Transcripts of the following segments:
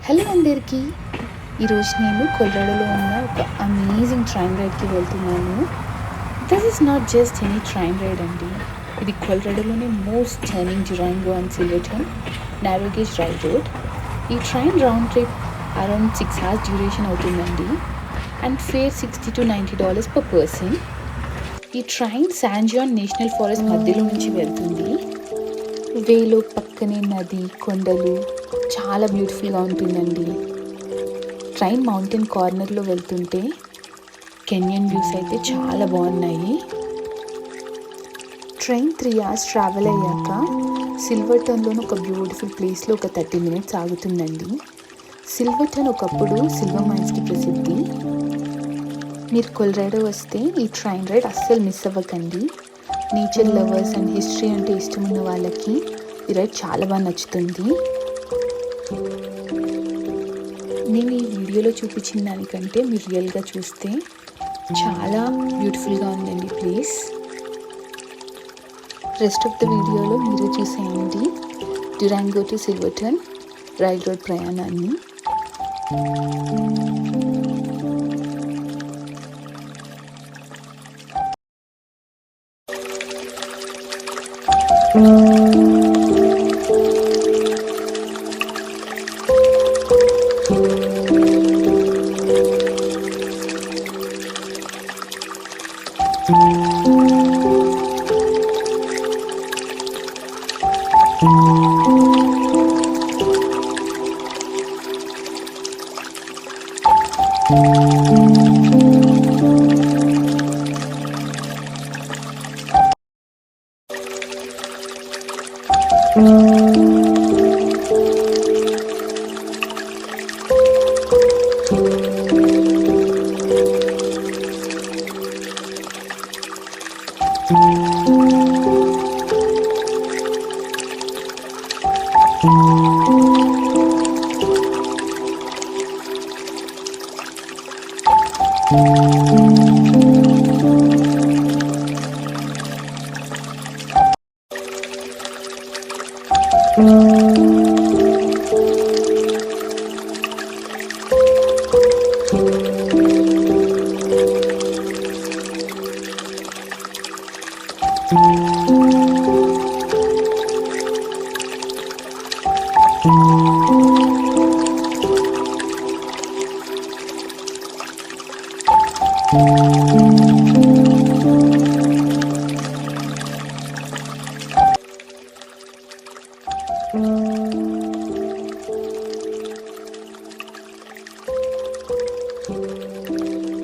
Hello అందరికీ. ఈరోజు నేను కొలరాడోలో ఉన్న ఒక అమేజింగ్ ట్రైన్ రైడ్కి వెళ్తున్నాను. This is not just any train ride అండి. ఇది కొలరాడోలోనే most turning Durango and Silverton narrow gauge railroad. ఈ train round trip around 6 hours duration అవుతుందండి. And fare $60 to $90 per person. ఈ train San Juan National Forest మధ్యలో నుంచి వెళ్తుంది. వేలో పక్కనే నది, కొండలు చాలా బ్యూటిఫుల్గా ఉంటుందండి. ట్రైన్ మౌంటైన్ కార్నర్లో వెళ్తుంటే కెన్యన్ వ్యూస్ అయితే చాలా బాగున్నాయి. ట్రైన్ 3 hours ట్రావెల్ అయ్యాక సిల్వర్టన్లోని ఒక బ్యూటిఫుల్ ప్లేస్లో ఒక 30 minutes ఆగుతుందండి. సిల్వర్టన్ ఒకప్పుడు సిల్వర్ మైన్స్కి ప్రసిద్ధి. మీరు కొలరాడో వస్తే ఈ ట్రైన్ రైడ్ అస్సలు మిస్ అవ్వకండి. నేచర్ లవర్స్ అండ్ హిస్టరీ అంటే ఇష్టం ఉన్న వాళ్ళకి ఈ రైడ్ చాలా బాగా నచ్చుతుంది. నేను ఈ వీడియోలో చూపించిన దానికంటే మీరు రియల్గా చూస్తే చాలా బ్యూటిఫుల్గా ఉందండి ప్లేస్. రెస్ట్ ఆఫ్ ద వీడియోలో మీరే చూసేయండి డ్యురాంగో టు సిల్వర్టన్ రైల్ రోడ్ ప్రయాణాన్ని.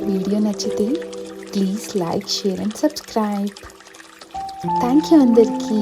వీడియో నచ్చితే please like, share and subscribe. Thank you అందరికీ.